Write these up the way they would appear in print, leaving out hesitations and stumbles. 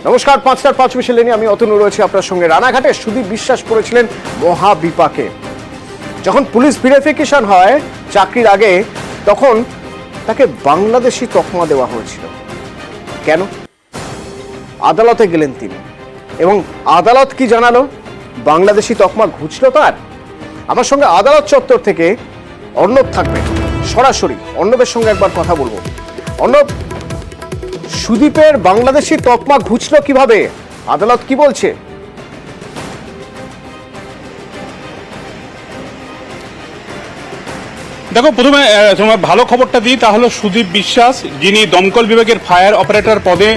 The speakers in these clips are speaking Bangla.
নমস্কার, ৫টার ৫ মিনিট নিয়ে আমি অতনু রয়েছি আপনার সঙ্গে। রানাঘাটে সুদীপ বিশ্বাস পড়েছিলেন মহাবিপাকে। যখন পুলিশ ভেরিফিকেশন হয় চাকরির আগে, তখন তাকে বাংলাদেশি তকমা দেওয়া হয়েছিল। কেন? আদালতে গেলেন তিনি এবং আদালত কি জানালো? বাংলাদেশি তকমা ঘুচল তার। আমার সঙ্গে আদালত চত্বর থেকে অর্ণব থাকবে, সরাসরি অর্ণবের সঙ্গে একবার কথা বলবো। অর্ণব, সুদীপের বাংলাদেশি তকমা ঘুচলো কিভাবে? আদালত কি বলছে? দেখো, প্রথমে তোমার ভালো খবরটা দিই, তাহলে সুদীপ বিশ্বাস, যিনি দমকল বিভাগের ফায়ার অপারেটর পদে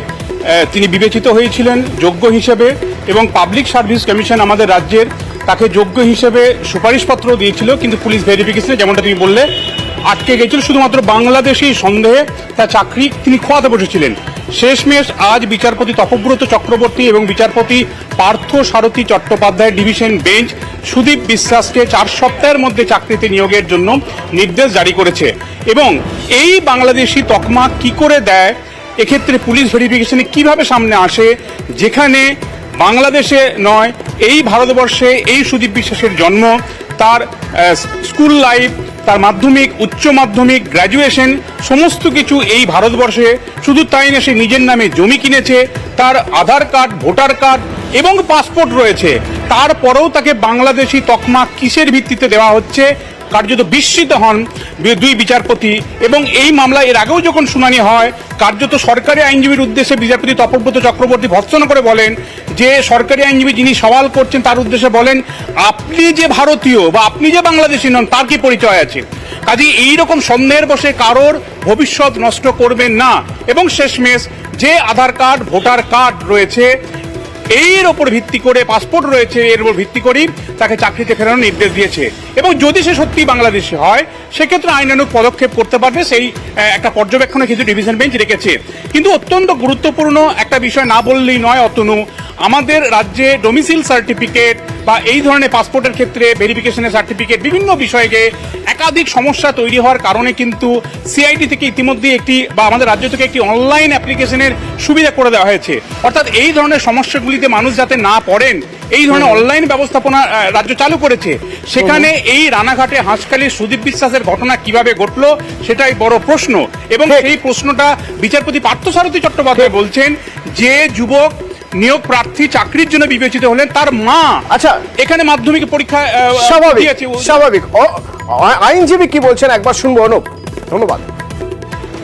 তিনি বিবেচিত হয়েছিলেন যোগ্য হিসেবে, এবং পাবলিক সার্ভিস কমিশন আমাদের রাজ্যের তাকে যোগ্য হিসেবে সুপারিশপত্র দিয়েছিল, কিন্তু পুলিশ ভেরিফিকেশনে যেমনটা তুমি বললে আটকে গেছিল শুধুমাত্র বাংলাদেশি সন্দেহে তার চাকরি তিনি খোয়াতে বসেছিলেন। শেষমেশ আজ বিচারপতি তপব্রত চক্রবর্তী এবং বিচারপতি পার্থ সারথী চট্টোপাধ্যায়ের ডিভিশন বেঞ্চ সুদীপ বিশ্বাসকে 4 সপ্তাহের মধ্যে চাকরিতে নিয়োগের জন্য নির্দেশ জারি করেছে। এবং এই বাংলাদেশি তকমা কি করে দেয়, এক্ষেত্রে পুলিশ ভেরিফিকেশনে কিভাবে সামনে আসে, যেখানে বাংলাদেশে নয় এই ভারতবর্ষে এই সুদীপ বিশ্বাসের জন্ম, তার স্কুল লাইফ, তার মাধ্যমিক, উচ্চ মাধ্যমিক, গ্র্যাজুয়েশন সমস্ত কিছু এই ভারতবর্ষে। শুধু তাই না, সে নিজের নামে জমি কিনেছে, তার আধার কার্ড, ভোটার কার্ড এবং পাসপোর্ট রয়েছে। তারপরেও তাকে বাংলাদেশি তকমা কিসের ভিত্তিতে দেওয়া হচ্ছে, কার্যত বিস্মিত হন দুই বিচারপতি। এবং এই মামলায় এর আগেও যখন শুনানি হয়, কার্যত সরকারি আইনজীবীর উদ্দেশ্যে বিচারপতি তপব্রত চক্রবর্তী ভর্ৎসনা করে বলেন যে সরকারি আইনজীবী যিনি সওয়াল করছেন তার উদ্দেশ্যে বলেন, আপনি যে ভারতীয় বা আপনি যে বাংলাদেশি নন তার কি পরিচয় আছে? কাজে এইরকম সন্দেহের বসে কারোর ভবিষ্যৎ নষ্ট করবেন না। এবং শেষমেশ যে আধার কার্ড, ভোটার কার্ড রয়েছে, এর ওপর ভিত্তি করে, পাসপোর্ট রয়েছে, এর উপর ভিত্তি করেই তাকে চাকরিতে ফেরানোর নির্দেশ দিয়েছে। এবং যদি সে সত্যি বাংলাদেশি হয়, সেক্ষেত্রে আইনানুগ পদক্ষেপ করতে পারবে, সেই একটা পর্যবেক্ষণে কিন্তু ডিভিশন বেঞ্চ রেখেছে। কিন্তু অত্যন্ত গুরুত্বপূর্ণ একটা বিষয় না বললেই নয় অতনু, আমাদের রাজ্যে ডোমিসাইল সার্টিফিকেট বা এই ধরনের পাসপোর্টের ক্ষেত্রে ভেরিফিকেশনের সার্টিফিকেট, বিভিন্ন বিষয়ে একাধিক সমস্যা তৈরি হওয়ার কারণে কিন্তু সিআইডি থেকে ইতিমধ্যে একটি বা আমাদের রাজ্য থেকে একটি অনলাইন অ্যাপ্লিকেশনের সুবিধা করে দেওয়া হয়েছে। অর্থাৎ এই ধরনের সমস্যাগুলিতে মানুষ যাতে না পড়েন, এই ধরনের অনলাইন ব্যবস্থাপনা রাজ্য চালু করেছে। সেখানে এই রানাঘাটে হাঁসখালির সুদীপ বিশ্বাসের ঘটনা কিভাবে ঘটলো সেটাই বড় প্রশ্ন। এবং সেই প্রশ্নটা বিচারপতি পার্থ সারথী চট্টোপাধ্যায় বলছেন যে যুবক নিয়োগ প্রার্থী চাকরির জন্য বিবেচিত হলেন, তার মা আচ্ছা এখানে মাধ্যমিক পরীক্ষা স্বাভাবিক। আইনজীবী কি বলছেন একবার শুনবো। অনুপ, ধন্যবাদ।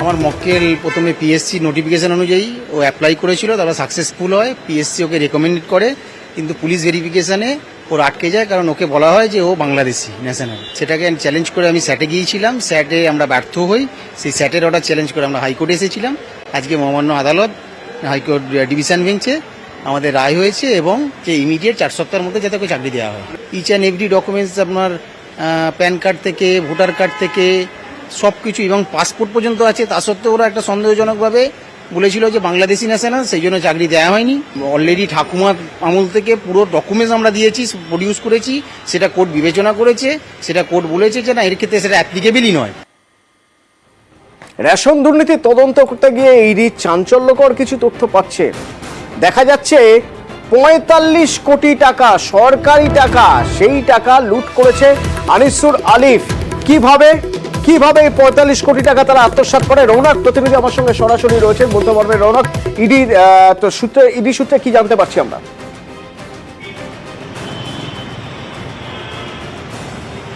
আমার মক্কেল প্রথমে পিএসসি নোটিফিকেশন অনুযায়ী ও অ্যাপ্লাই করেছিল, তারপর সাকসেসফুল হয়, পিএসসি ওকে রেকমেন্ড করে, কিন্তু পুলিশ ভেরিফিকেশনে ওর আটকে যায়, কারণ ওকে বলা হয় যে ও বাংলাদেশি ন্যাশনাল। সেটাকে চ্যালেঞ্জ করে আমি স্যাটে গিয়েছিলাম, স্যাটে আমরা ব্যর্থ হই, সেই স্যাটের অর্ডার চ্যালেঞ্জ করে আমরা হাইকোর্টে এসেছিলাম। আজকে মহামান্য আদালত, হাইকোর্ট ডিভিশন বেঞ্চে আমাদের রায় হয়েছে এবং যে ইমিডিয়েট 4 সপ্তাহের মধ্যে যাতে ওকে চাকরি দেওয়া হয়। ইচ অ্যান্ড এভরি ডকুমেন্টস, আপনার প্যান কার্ড থেকে ভোটার কার্ড থেকে সব কিছু এবং পাসপোর্ট পর্যন্ত আছে। তা সত্ত্বেও ওরা একটা সন্দেহজনকভাবে বলেছিল যে বাংলাদেশি ন্যাশনাল, সেই জন্য চাকরি দেওয়া হয়নি। অলরেডি ঠাকুমার আমল থেকে পুরো ডকুমেন্টস আমরা দিয়েছি, প্রডিউস করেছি, সেটা কোর্ট বিবেচনা করেছে, সেটা কোর্ট বলেছে যে না, এর ক্ষেত্রে সেটা অ্যাপ্লিকেবলই নয়। রেশন দুর্নীতি তদন্ত করতে গিয়ে ইডি চাঞ্চল্যকর কিছু তথ্য পাচ্ছে। দেখা যাচ্ছে 45 কোটি টাকা সরকারি টাকা, সেই টাকা লুট করেছে আনিসুর আলিফ। কিভাবে 45 কোটি টাকা তারা আত্মসাৎ করে? রৌনক প্রতিনিধি আমার সঙ্গে সরাসরি রয়েছেন, বলতে পারবেন রৌনক, ইডি সূত্রে কি জানতে পারছি আমরা?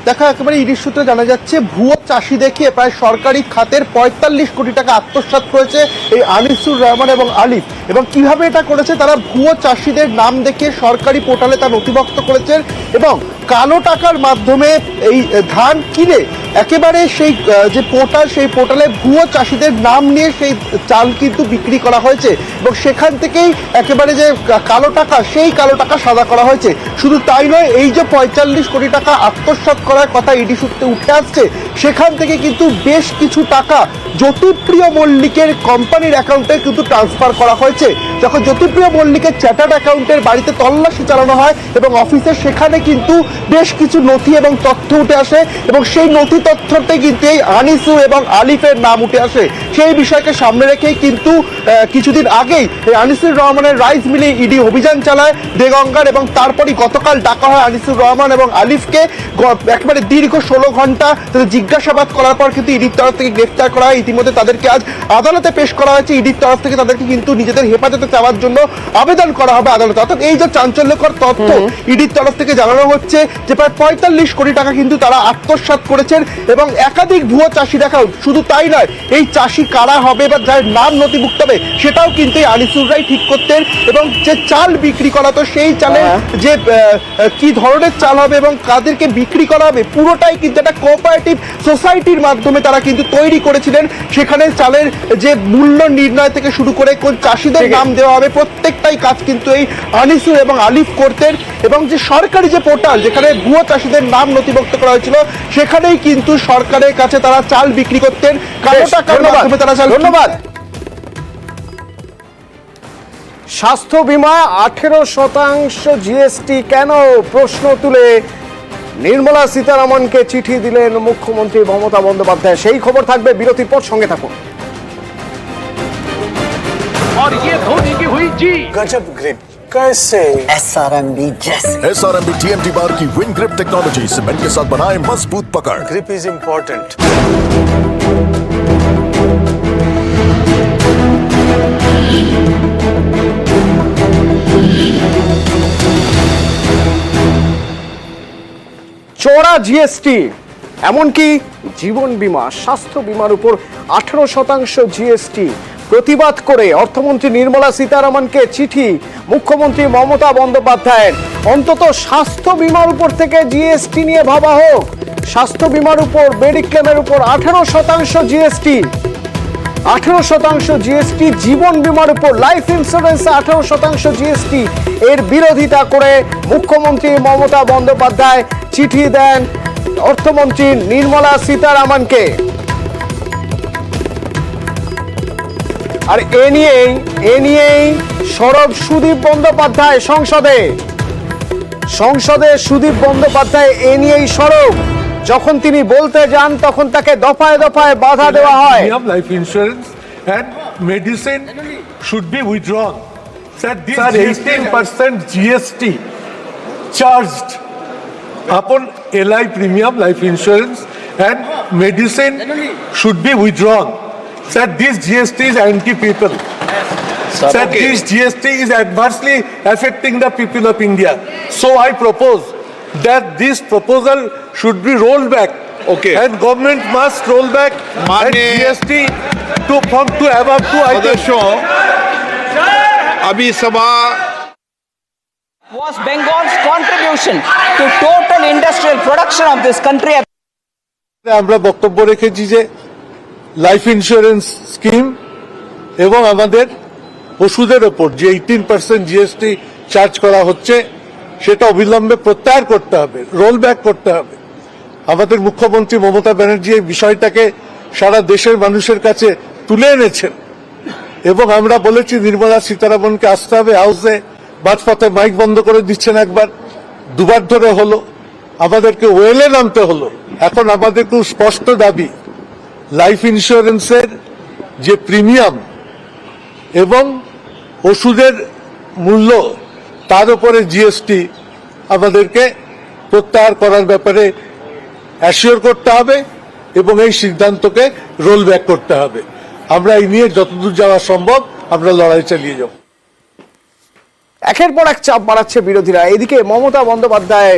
দেখা একেবারে ইডির সূত্রে জানা যাচ্ছে ভুয়ো চাষি দেখিয়ে প্রায় সরকারি খাতের 45 কোটি টাকা আত্মসাৎ করেছে এই আনিসুর রহমান এবং আলিফ। এবং কিভাবে এটা করেছে, তারা ভুয়ো চাষিদের নাম দেখিয়ে সরকারি পোর্টালে তা নথিভুক্ত করেছেন এবং কালো টাকার মাধ্যমে এই ধান কিনে একেবারে সেই যে পোর্টাল, সেই পোর্টালে ভুয়ো চাষিদের নাম নিয়ে সেই চাল কিন্তু বিক্রি করা হয়েছে এবং সেখান থেকেই একেবারে যে কালো টাকা, সেই কালো টাকা সাদা করা হয়েছে। শুধু তাই নয়, এই যে 45 কোটি টাকা আত্মসাৎ করার কথা ইডি সূত্রে উঠে আসছে, সেখান থেকে কিন্তু বেশ কিছু টাকা জ্যোতিপ্রিয় মল্লিকের কোম্পানির অ্যাকাউন্টে কিন্তু ট্রান্সফার করা হয়েছে। যখন জ্যোতিপ্রিয় মল্লিকের চ্যাটার্ড অ্যাকাউন্টের বাড়িতে তল্লাশি চালানো হয় এবং অফিসে, সেখানে কিন্তু বেশ কিছু নথি এবং তথ্য উঠে আসে এবং সেই নথি তথ্যতে কিন্তু এই আনিসুর এবং আলিফের নাম উঠে আসে। সেই বিষয়কে সামনে রেখেই কিন্তু কিছুদিন আগেই এই আনিসুর রহমানের রাইস মিলে ইডি অভিযান চালায় দেগঙ্গার, এবং তারপরই গতকাল ডাকা হয় আনিসুর রহমান এবং আলিফকে। একেবারে দীর্ঘ 16 ঘন্টা তাদের জিজ্ঞাসাবাদ করার পর কিন্তু ইডির তরফ থেকে গ্রেফতার করা হয়। ইতিমধ্যে তাদেরকে আজ আদালতে পেশ করা হয়েছে। ইডির তরফ থেকে তাদেরকে কিন্তু নিজেদের হেফাজতে চাওয়ার জন্য আবেদন করা হবে আদালতে। অর্থাৎ এই যে চাঞ্চল্যকর তথ্য ইডির তরফ থেকে জানানো হচ্ছে যে প্রায় 45 কোটি টাকা কিন্তু তারা আত্মসাৎ করেছেন, এবং একাধিক ভুয়ো চাষি দেখাও। শুধু তাই নয়, এই চাষি কারা হবে বা যার নাম নথিভুক্ত হবে সেটাও কিন্তু এই আনিসুররাই ঠিক করতেন, এবং যে চাল বিক্রি করা তো সেই চালের যে কি ধরনের চাল হবে এবং কাদেরকে বিক্রি করা হবে পুরোটাই কিন্তু একটা কোঅপারেটিভ সোসাইটির মাধ্যমে তারা কিন্তু তৈরি করেছিলেন। সেখানে চালের যে মূল্য নির্ণয় থেকে শুরু করে কোন চাষিদের নাম দেওয়া হবে প্রত্যেকটাই কাজ কিন্তু এই আনিসুর এবং আলিফ করতেন। এবং যে সরকারি যে পোর্টাল যেখানে ভুয়ো চাষিদের নাম নথিভুক্ত করা হয়েছিল সেখানেই কিন্তু সরকারের কাছে তারা চাল বিক্রি করতেন, কালো টাকার মাধ্যমে তারা চাল। ধন্যবাদ। স্বাস্থ্য বীমা 18% জিএসটি কেন প্রশ্ন তুলে নির্মলা সীতারামনকে চিঠি দিলেন মুখ্যমন্ত্রী মমতা বন্দ্যোপাধ্যায়। সেই খবর থাকবে বিরতির পর, সঙ্গে থাকুন। और ये धोनी की हुई जी गजब ग्रिप कैसे SRMB जैसे SRMB TMT बार की विंग ग्रिप टेक्नोलॉजी सीमेंट के साथ बनाए मजबूत पकड़। Grip is important. চড়া জিএসটি, এমনকি জীবন বীমা, স্বাস্থ্য বীমার উপর 18% জিএসটি প্রতিবাদ করে অর্থমন্ত্রী নির্মলা সীতারামনকে চিঠি মুখ্যমন্ত্রী মমতা বন্দ্যোপাধ্যায়ের। অন্তত স্বাস্থ্য বীমার উপর থেকে জিএসটি নিয়ে ভাবা হোক। স্বাস্থ্য বীমার উপর, মেডিক্লেমের উপর 18% জিএসটি, 18% জিএসটি, জীবন বীমার উপর, লাইফ ইন্স্যুরেন্সে 18% জিএসটি। এর বিরোধিতা করে মুখ্যমন্ত্রী মমতা বন্দ্যোপাধ্যায় চিঠি দেন অর্থমন্ত্রী নির্মলা সীতারামনকে। আর এ নিয়েই সরব সুদীপ বন্দ্যোপাধ্যায় সংসদে সুদীপ বন্দ্যোপাধ্যায় এ নিয়েই সরব। যখন তিনি বলতে যান তখন তাকে দফায় দফায় বাধা দেওয়া হয়। Life insurance and medicine should be withdrawn. Sir, this 18% GST charged upon LI premium life insurance and medicine should be withdrawn. Sir, this GST is anti-people. Sir, this GST is adversely affecting the people of India. So I propose that this proposal should be rolled back. Okay. And government must roll back and GST to above 2 items. अभी सभा was Bengal's contribution to total industrial production of this country. আমরা বক্তব্য রেখেছি যে লাইফ ইন্স্যুরেন্স স্কিম এবং আমাদের ওষুধের ওপর যে 18% জিএসটি চার্জ করা হচ্ছে সেটা অবিলম্বে প্রত্যাহার করতে হবে, রোল ব্যাক করতে হবে। আমাদের মুখ্যমন্ত্রী মমতা ব্যানার্জি এই বিষয়টাকে সারা দেশের মানুষের কাছে তুলে এনেছেন, এবং আমরা বলেছি নির্মলা সীতারামনকে আসতে হবে হাউসে। বাজপথে মাইক বন্ধ করে দিচ্ছেন একবার, দুবার ধরে হলো, আমাদেরকে ওয়েলে নামতে হলো। এখন আমাদের খুব স্পষ্ট দাবি, লাইফ ইন্স্যুরেন্সের যে প্রিমিয়াম এবং ওষুধের মূল্য তার উপরে জিএসটি আমাদেরকে প্রত্যাহার করার ব্যাপারে অ্যাসিওর করতে হবে এবং এই সিদ্ধান্তকে রোল ব্যাক করতে হবে। আমরা এই নিয়ে যতদূর যাওয়া সম্ভব আমরা লড়াই চালিয়ে যাব। একের পর এক চাপ বাড়াচ্ছে বিরোধীরা। এদিকে মমতা বন্দ্যোপাধ্যায়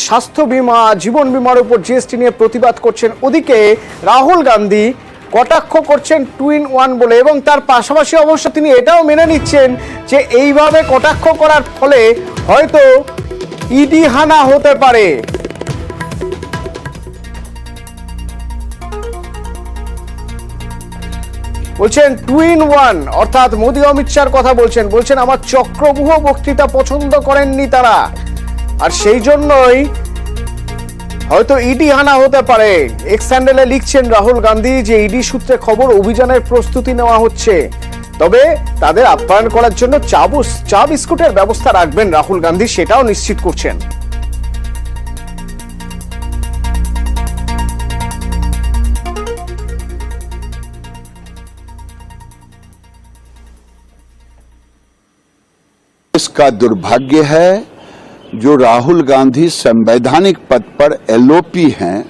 স্বাস্থ্য বীমা, জীবন বীমার উপর জিএসটি নিয়ে প্রতিবাদ করছেন, ওদিকে রাহুল গান্ধী কটাক্ষ করছেন 2-in-1 বলে, এবং তার পাশাপাশি অবশ্য তিনি এটাও মেনে নিচ্ছেন যে এইভাবে কটাক্ষ করার ফলে হয়তো ইডি হানা হতে পারে। বলছেন 2-in-1, অর্থাৎ মোদী অমিত শাহর কথা বলছেন আমার চক্রব্যূহ বক্তৃতা পছন্দ করেননি তারা, আর সেই জন্যই হয়তো ইডি হানা হতে পারে। এক্স হ্যান্ডেলে লিখছেন রাহুল গান্ধী যে ইডি সূত্রে খবর অভিযানের প্রস্তুতি নেওয়া হচ্ছে, তবে তাদের আপ্যায়ন করার জন্য চা বিস্কুটের ব্যবস্থা রাখবেন রাহুল গান্ধী, সেটাও নিশ্চিত করছেন। इसका दुर्भाग्य है जो राहुल गांधी संवैधानिक पद पर एलओपी हैं,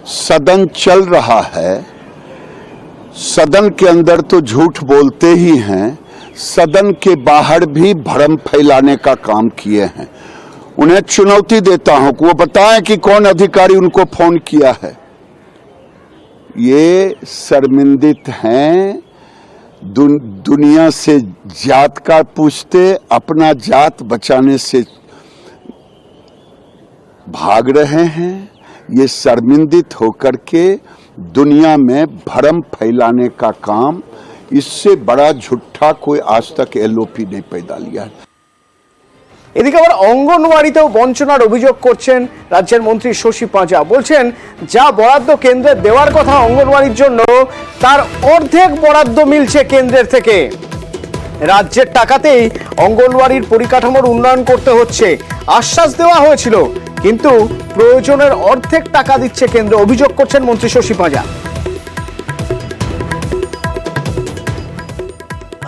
सदन चल रहा है, सदन के अंदर तो झूठ बोलते ही हैं, सदन के बाहर भी भ्रम फैलाने का काम किए हैं। उन्हें चुनौती देता हूं कि वो बताएं कि कौन अधिकारी उनको फोन किया है। ये शर्मिंदित हैं, दुनिया से जात का पूछते, अपना जात बचाने से भाग रहे हैं। ये शर्मिंदित होकर के दुनिया में भ्रम फैलाने का काम, इससे बड़ा झूठा कोई आज तक एलओपी नहीं पैदा लिया है। এদিকে আবার অঙ্গনওয়াড়িতেও বঞ্চনার অভিযোগ করছেন রাজ্যের মন্ত্রী শশী পাঁজা। বলছেন যা বরাদ্দ কেন্দ্রের দেওয়ার কথা অঙ্গনওয়াড়ির জন্য, তার অর্ধেক বরাদ্দ মিলছে কেন্দ্রের থেকে। রাজ্যের টাকাতেই অঙ্গনওয়াড়ির পরিকাঠামোর উন্নয়ন করতে হচ্ছে। আশ্বাস দেওয়া হয়েছিল, কিন্তু প্রয়োজনের অর্ধেক টাকা দিচ্ছে কেন্দ্র, অভিযোগ করছেন মন্ত্রী শশী পাঁজা।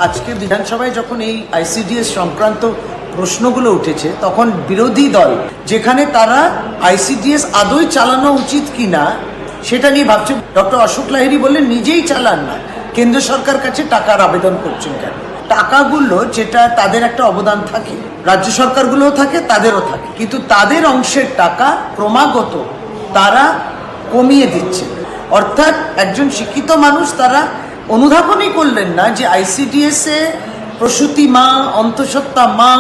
আজকে বিধানসভায় যখন এই আইসিডিএস সংক্রান্ত প্রশ্নগুলো উঠেছে, তখন বিরোধী দল যেখানে তারা আইসিডিএস আদৌ চালানো উচিত কিনা সেটা নিয়ে ভাবছে। ডক্টর অশোক লাহিড়ী বললেন নিজেই চালান না, কেন্দ্র সরকার কাছে টাকার আবেদন করছেন কেন? টাকাগুলো যেটা তাদের একটা অবদান থাকে, রাজ্য সরকারগুলোও থাকে, তাদেরও থাকে, কিন্তু তাদের অংশের টাকা ক্রমাগত তারা কমিয়ে দিচ্ছে। অর্থাৎ একজন শিক্ষিত মানুষ তারা অনুধাবনই করলেন না যে আইসিডিএস এ প্রসূতি মা, অন্তঃসত্ত্বা মা,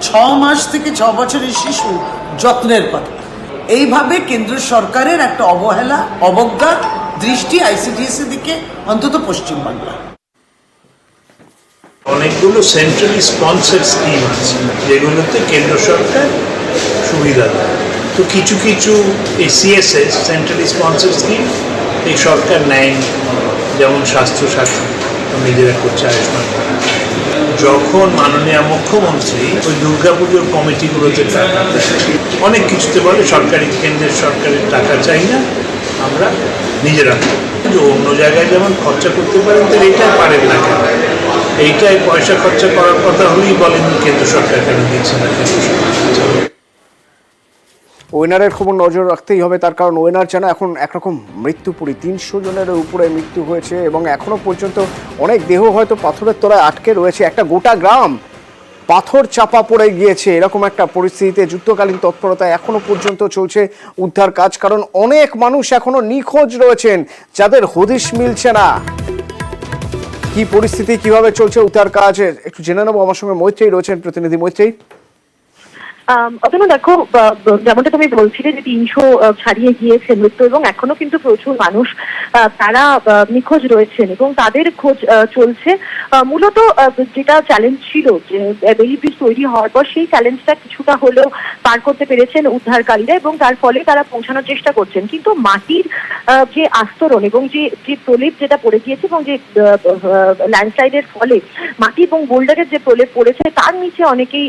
6 মাস থেকে 6 বছরের শিশু যত্নের কথা। এইভাবে কেন্দ্র সরকারের একটা অবহেলা, অবজ্ঞা দৃষ্টি আইসিডিএস এর দিকে, অন্তত পশ্চিমবাংলা। অনেকগুলো সেন্ট্রালি স্পন্সর স্কিম আছে যেগুলোতে কেন্দ্র সরকার সুবিধা দেয়। তো কিছু কিছু এই সিএসএস সেন্ট্রালি স্পন্সর স্কিম এই সরকার নেয়নি, যেমন স্বাস্থ্য সাথী নিজেরা করছে, আয়ুষ্মান। যখন মাননীয় মুখ্যমন্ত্রী ওই দুর্গাপুজোর কমিটিগুলোতে টাকা দেয়, অনেক কিছুতে বলে সরকারি, কেন্দ্রের সরকারের টাকা চাই না, আমরা নিজেরা অন্য জায়গায় যেমন খরচা করতে পারেন, তাহলে এইটাই পারেন না কেন? এইটাই পয়সা খরচা করার কথা হলেই বলেন কেন্দ্র সরকার কেন দিচ্ছে না, কেন্দ্র সরকার। ওয়েনারের খবর নজর রাখতেই হবে, তার কারণ ওয়েনার যেন এখন একরকম মৃত্যুপুরী। 300 জনের উপরে মৃত্যু হয়েছে এবং এখনো পর্যন্ত অনেক দেহ হয়তো পাথরের তলায় আটকে রয়েছে। একটা গোটা গ্রাম পাথর চাপা পড়ে গিয়েছে, এরকম একটা পরিস্থিতিতে যুদ্ধকালীন তৎপরতায় এখনো পর্যন্ত চলছে উদ্ধার কাজ, কারণ অনেক মানুষ এখনো নিখোঁজ রয়েছেন, যাদের হদিশ মিলছে না। কি পরিস্থিতি, কিভাবে চলছে উদ্ধার কাজ, একটু জেনে নেবো। আমার সঙ্গে মৈত্রী রয়েছেন, প্রতিনিধি মৈত্রী। অতনু, দেখো, যেমনটা তুমি বলছিলে যে 300 ছাড়িয়ে গিয়েছে মৃত্যু, এবং এখনো কিন্তু প্রচুর মানুষ তারা নিখোঁজ রয়েছেন এবং তাদের খোঁজ চলছে। মূলত যেটা চ্যালেঞ্জ ছিল যে বেলি ব্রিজ তৈরি হওয়ার পর, সেই চ্যালেঞ্জটা কিছুটা হলেও পার করতে পেরেছেন উদ্ধারকারীরা এবং তার ফলে তারা পৌঁছানোর চেষ্টা করছেন। কিন্তু মাটির যে আস্তরণ এবং যে প্রলেপ যেটা পড়ে গিয়েছে এবং যে ল্যান্ডস্লাইডের ফলে মাটি এবং বোল্ডারের যে প্রলেপ পড়েছে, তার নিচে অনেকেই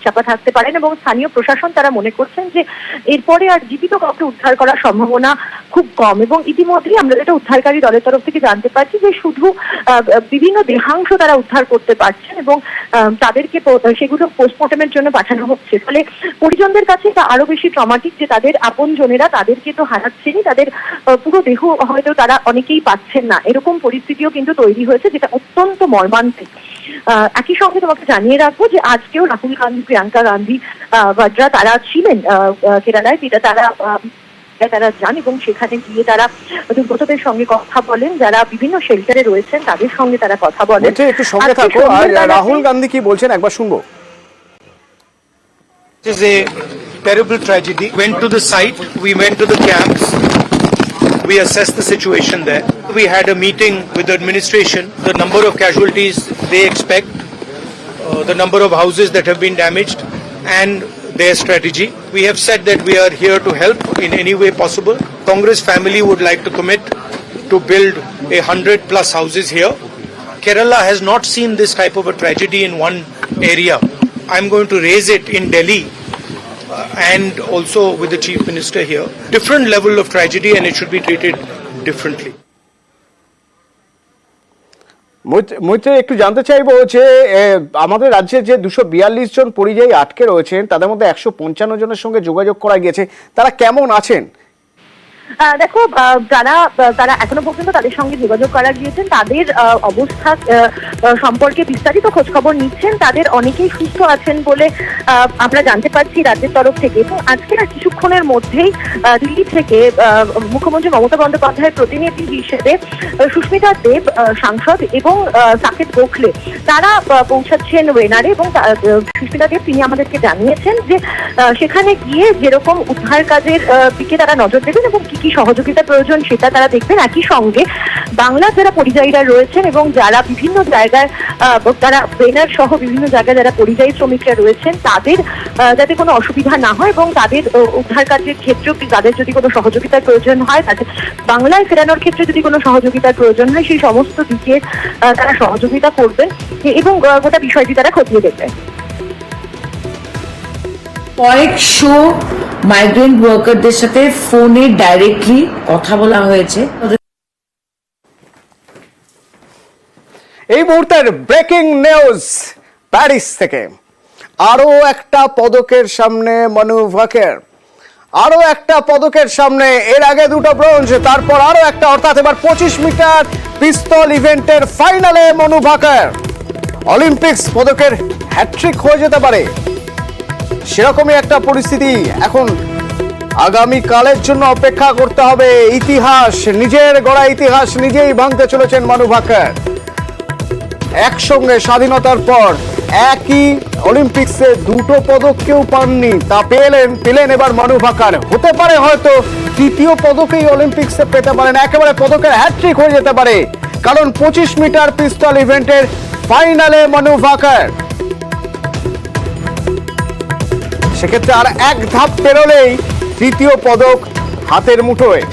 চাপা থাকতে পারেন এবং স্থানীয় প্রশাসন তারা মনে করছেন যে এরপরে আর জীবিত কাউকে উদ্ধার করার সম্ভাবনা খুব কম। এবং ইতিমধ্যেই আমরা যেটা উদ্ধারকারী দলের তরফ থেকে জানতে পারছি যে শুধু বিভিন্ন দেহাংশ তারা উদ্ধার করতে পারছেন এবং তাদেরকে সেগুলো পোস্টমর্টমের জন্য পাঠানো হচ্ছে। ফলে পরিজনদের কাছে এটা আরো বেশি ট্রমাটিক যে তাদের আপনজনেরা তাদেরকে তো হারাচ্ছেনই, তাদের পুরো দেহ হয়তো তারা অনেকেই পাচ্ছেন না। এরকম পরিস্থিতিও কিন্তু তৈরি হয়েছে, যেটা অত্যন্ত মর্মান্তিক। একই সঙ্গে তোমাকে জানিয়ে রাখবো যে আজকেও রাহুল গান্ধী, প্রিয়াঙ্কা গান্ধী ভাড্রা তারা ছিলেন কেরালায়, যেটা তারা যান এবং সেখানে গিয়ে তারা দুর্গতদের সঙ্গে কথা বলেন, যারা বিভিন্ন শেল্টারে রয়েছেন তাদের সঙ্গে তারা কথা বলেন। একটু সঙ্গে থাকো, আর রাহুল গান্ধী কি বলছেন একবার শুনবো। It is a terrible tragedy. Went to the site, we went to the camps, we assessed the situation there. We had a meeting with the administration, the number of casualties they expect, the number of houses that have been damaged, and their strategy. We have said that we are here to help in any way possible. Congress family would like to commit to build 100+ houses here. Kerala has not seen this type of a tragedy in one area. I'm going to raise it in Delhi and also with the Chief Minister here. Different level of tragedy and it should be treated differently. মৈত্রী, একটু জানতে চাইবো যে আমাদের রাজ্যে যে 242 জন পরিযায়ী আটকে রয়েছেন তাদের মধ্যে 155 জনের সঙ্গে যোগাযোগ করা গিয়েছে, তারা কেমন আছেন? দেখো, তারা এখনো পর্যন্ত তাদের সঙ্গে যোগাযোগ করা গিয়েছেন, তাদের অবস্থা সম্পর্কে বিস্তারিত খোঁজ খবর নিচ্ছেন। তাদের অনেকেই সুস্থ আছেন বলে আমরা জানতে পারছি রাজ্যের তরফ থেকে। এবং আজকে আর কিছুক্ষণের মধ্যেই দিল্লি থেকে মুখ্যমন্ত্রী মমতা বন্দ্যোপাধ্যায়ের প্রতিনিধি হিসেবে সুস্মিতা দেব সাংসদ এবং সাকেত গোখলে তারা পৌঁছাচ্ছেন ওয়েনারে। এবং সুস্মিতা দেব তিনি আমাদেরকে জানিয়েছেন যে সেখানে গিয়ে যেরকম উদ্ধার কাজের দিকে তারা নজর দেবেন এবং কি সহযোগিতা প্রয়োজন সেটা তারা দেখবেন। একই সঙ্গে বাংলার যারা পরিযায়ীরা রয়েছেন এবং যারা বিভিন্ন জায়গায় তারা বেনার সহ বিভিন্ন জায়গায় যারা পরিযায়ী শ্রমিকরা রয়েছেন তাদের যাতে কোনো অসুবিধা না হয় এবং তাদের উদ্ধার কাজের ক্ষেত্রে তাদের যদি কোনো সহযোগিতার প্রয়োজন হয়, তাদের বাংলায় ফেরানোর ক্ষেত্রে যদি কোনো সহযোগিতার প্রয়োজন হয়, সেই সমস্ত দিকে তারা সহযোগিতা করবেন এবং গোটা বিষয়টি তারা খতিয়ে দেখবেন। কয়েকশো মাইগ্রেন্ট ওয়ার্কারদের সাথে ফোনে ডাইরেক্টলি কথা বলা হয়েছে। এই মুহূর্তের ব্রেকিং নিউজ প্যারিস থেকে। আরো একটা পদকের সামনে মনু ভাকের, আরো একটা পদকের সামনে। এর আগে দুটো ব্রোঞ্জ, তারপর আরো একটা, অর্থাৎ এবার 25 মিটার পিস্তল ইভেন্টের ফাইনালে মনু ভাকের। অলিম্পিক্স পদকের হ্যাট্রিক হয়ে যেতে পারে, সেরকমই একটা পরিস্থিতি। এখন আগামী কালের জন্য অপেক্ষা করতে হবে। ইতিহাস, নিজের গড়া ইতিহাস নিজেই ভাঙতে চলেছেন মনু ভাকের। একসঙ্গে স্বাধীনতার পর একই অলিম্পিক্সে দুটো পদক কেউ পাননি, তা পেলেন এবার মনু ভাকের। হতে পারে হয়তো তৃতীয় পদকেই অলিম্পিক্সে পেতে পারেন, একেবারে পদকের হ্যাট্রিক হয়ে যেতে পারে, কারণ 25 মিটার পিস্তল ইভেন্টের ফাইনালে মনু ভাকের। সেক্ষেত্রে আর এক ধাপ পেরোলেই তৃতীয় পদক হাতের মুঠোয়।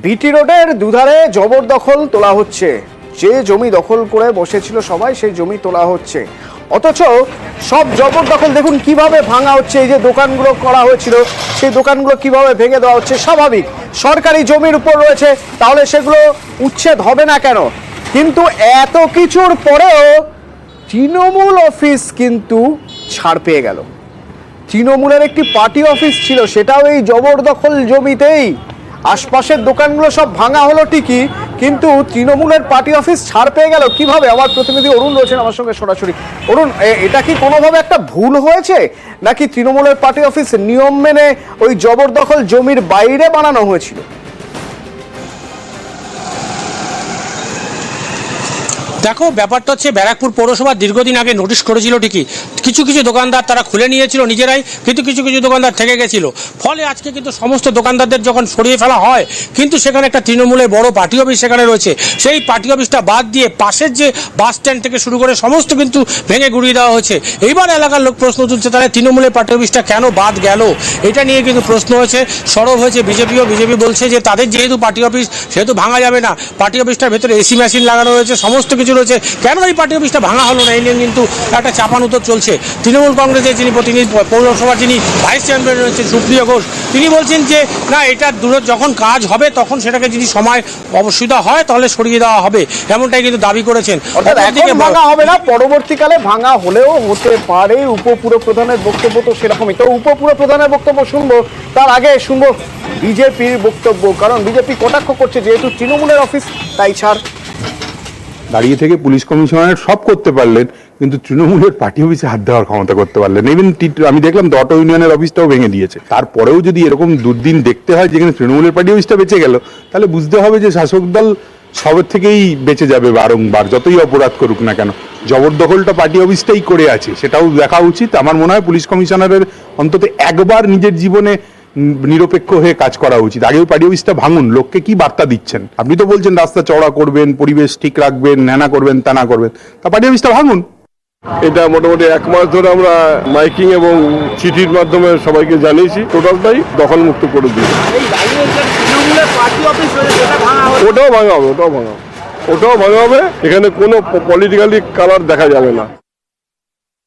বিটি রোডের দুধারে জবরদখল তোলা হচ্ছে। যে জমি দখল করে বসেছিল সবাই, সেই জমি তোলা হচ্ছে। অথচ সব জবরদখল দেখুন কিভাবে ভাঙা হচ্ছে। এই যে দোকানগুলো করা হয়েছিল, সেই দোকানগুলো কিভাবে ভেঙে দেওয়া হচ্ছে। স্বাভাবিক, সরকারি জমির উপর রয়েছে, তাহলে সেগুলো উচ্ছেদ হবে না কেন? কিন্তু এত কিছুর পরেও তৃণমূল অফিস কিন্তু ছাড় পেয়ে গেল। তৃণমূলের একটি পার্টি অফিস ছিল, সেটাও এই জবরদখল জমিতেই। আশপাশের দোকানগুলো সব ভাঙা হলো ঠিকই, কিন্তু তৃণমূলের পার্টি অফিস ছাড় পেয়ে গেল কিভাবে? আমার প্রতিনিধি অরুণ রয়েছেন আমার সঙ্গে সরাসরি। অরুণ, এটা কি কোনোভাবে একটা ভুল হয়েছে, নাকি তৃণমূলের পার্টি অফিস নিয়ম মেনে ওই জবরদখল জমির বাইরে বানানো হয়েছিল? দেখো, ব্যাপারটা হচ্ছে ব্যারাকপুর পৌরসভা দীর্ঘদিন আগে নোটিশ করেছিল ঠিকই, কিছু কিছু দোকানদার তারা খুলে নিয়েছিল নিজেরাই, কিন্তু কিছু কিছু দোকানদার থেকে গেছিল। ফলে আজকে কিন্তু সমস্ত দোকানদারদের যখন সরিয়ে ফেলা হয়, কিন্তু সেখানে একটা তৃণমূলের বড় পার্টি অফিস সেখানে রয়েছে। সেই পার্টি অফিসটা বাদ দিয়ে পাশের যে বাস স্ট্যান্ড থেকে শুরু করে সমস্ত কিন্তু ভেঙে গুড়িয়ে দেওয়া হয়েছে। এইবার এলাকার লোক প্রশ্ন তুলছে, তাহলে তৃণমূলের পার্টি অফিসটা কেন বাদ গেল? এটা নিয়ে কিন্তু প্রশ্ন হয়েছে, সরব হয়েছে বিজেপিও। বিজেপি বলছে যে তাদের যেহেতু পার্টি অফিস, সেহেতু ভাঙা যাবে না। পার্টি অফিসটার ভেতরে এসি মেশিন লাগানো রয়েছে, সমস্ত কিছু রয়েছে, কেন এই পার্টি অফিসটা ভাঙা হলো না? এই নিয়ে কিন্তু একটা চাপান উত্তর চলছে। তৃণমূল কংগ্রেসের যিনি প্রতিনিধি পৌরসভার যিনি ভাইস চেয়ারম্যান রয়েছেন সুপ্রিয় ঘোষ, তিনি বলছেন যে না, এটা যখন কাজ হবে তখন সেটাকে যদি সময় অসুবিধা হয় তাহলে সরিয়ে দেওয়া হবে, এমনটাই কিন্তু দাবি করেছেন। ভাঙা হবে না, পরবর্তীকালে ভাঙা হলেও হতে পারে। উপপুর প্রধানের বক্তব্য তো সেরকমই। তো উপপুর প্রধানের বক্তব্য শুনবো, তার আগে শুনবো বিজেপির বক্তব্য, কারণ বিজেপি কটাক্ষ করছে যেহেতু তৃণমূলের অফিস তাই ছাড়। দাঁড়িয়ে থেকে পুলিশ কমিশনার সব করতে পারলেন, কিন্তু তৃণমূলের পার্টি অফিসে হাত দেওয়ার ক্ষমতা করতে পারলেন। ইভেন আমি দেখলাম অটো ইউনিয়নের অফিসটাও ভেঙে দিয়েছে। তারপরেও যদি এরকম দুর্দিন দেখতে হয় যেখানে তৃণমূলের পার্টি অফিসটা বেঁচে গেল, তাহলে বুঝতে হবে যে শাসক দল সবের থেকেই বেঁচে যাবে বারংবার, যতই অপরাধ করুক না কেন। জবরদখলটা পার্টি অফিসটাই করে আছে, সেটাও দেখা উচিত। আমার মনে হয় পুলিশ কমিশনারের অন্তত একবার নিজের জীবনে নিরপেক্ষ হয়ে কাজ করা উচিত। আগে ওই পার্টি অফিসটা ভাঙুন, লোককে কি বার্তা দিচ্ছেন? আপনি তো বলছেন রাস্তা চওড়া করবেন, পরিবেশ ঠিক রাখবেন, ন্যানা করবেন, তানা করবেন, তা পার্টি অফিসটা ভাঙুন। এটা মোটামুটি 1 মাস ধরে আমরা মাইকিং এবং চিঠির মাধ্যমে সবাইকে জানিয়েছি, টোটালটাই দখল মুক্ত করে দিয়েছি। পার্টি অফিস রয়েছে সেটা ভাঙা হচ্ছে। ওটাও ভাঙা হবে, ওটাও ভাঙা হবে, এখানে কোনো পলিটিক্যালি কালার দেখা যাবে না।